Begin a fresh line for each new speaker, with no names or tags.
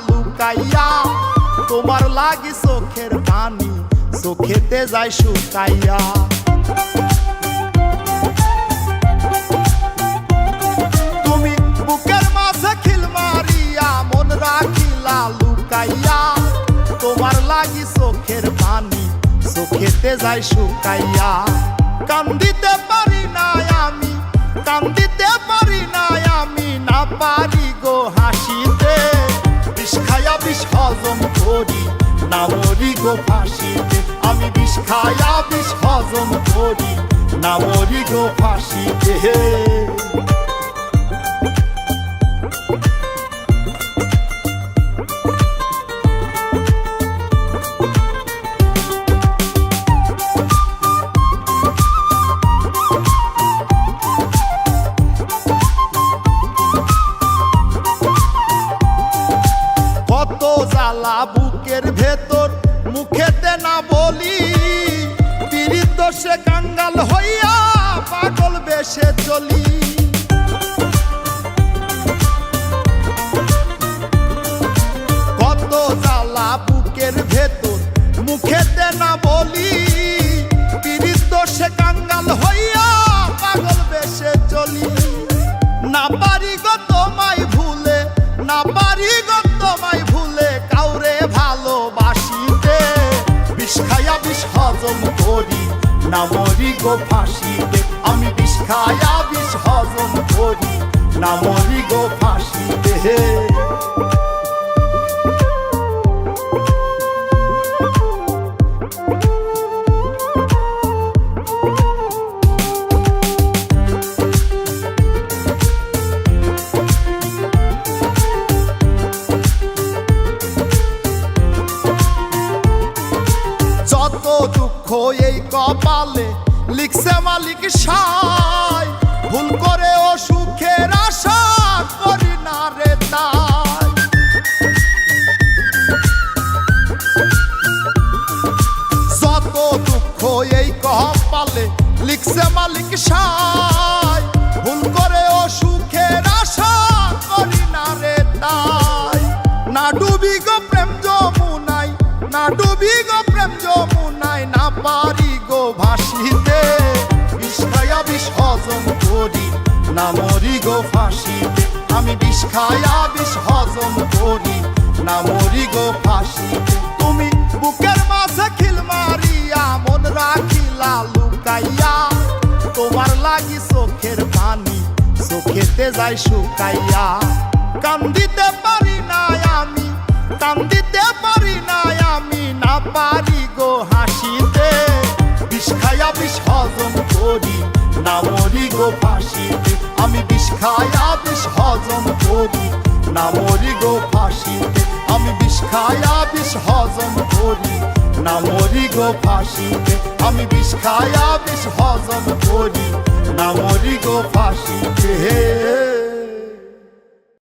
লুকাইয়া তোমার লাগি চোখের পানি চোখেতে যায় শুকাইয়া। তুমি বুকের মাঝে খিল মারিয়া মন রাখিলা লুকাইয়া তোমার লাগি চোখের পানি চোখেতে যায় শুকাইয়া। কান্দিতে পারি না আমি, কান্দিতে পারি না আমি, না পারি গো হাসিতে। বিষ খায়া বিষ হজম করি না মরি গো ফাঁসিতে। আমি বিষ খায়া বিষ হজম করি না মরি গো ফাঁসিতে। জ্বালা বুকের ভেতর মুখেতে না বলি, পীড়িত দোষে কাঙ্গাল হইয়া পাগল বেশে চলি। কত জ্বালা বুকের ভেতর মুখেতে না বলি, পীড়িত দোষে কাঙ্গাল হইয়া পাগল বেশে চলি। না পারি গো তোমায় ভুলে, না পারি গো তোমায় ভুলে কাউরে ভালোবাসিতে। বিষ খায়া বিষ হজম করি না মরি গো ফাঁসিতে। আমি বিষ খায়া বিষ হজম করি না মরি গো ফাঁসিতে। যত দুঃখ এই কপালে লিখছে মালিক সাই, ভুল করে ও সুখের আশা করি না রে তাই। যত দুঃখ এই কপালে লিখছে মালিক সাই, ভুল করে ও সুখের আশা করি না রে তাই। না ডুবি গো প্রেম যমুনাই, না ডুবি গো প্রেম যমুনায়, না পারি গো ভাসিতে। বিষ খায়া বিষ হজম করি না মরি গো ফাঁসিতে। আমি বিষ খায়া বিষ হজম করি না মরি গো ফাঁসিতে। তুমি বুকের মাঝে খিল মারিয়া মন রাখিলা লুকাইয়া তোমার লাগি চোখের পানি চোখেতে যায় শুকাইয়া। কান্দিতে পারি না আমি, কান্দিতে পারি না আমি, না পারি গো হাসিতে। বিষ খায়া বিষ হজম করি না মরি গো ফাঁসিতে। আমি বিষ খায়া বিষ হজম করি না মরি গো ফাঁসিতে। আমি বিষ খায়া বিষ হজম করি না মরি গো ফাঁসিতে। আমি বিষ খায়া বিষ হজম করি না মরি গো ফাঁসিতে।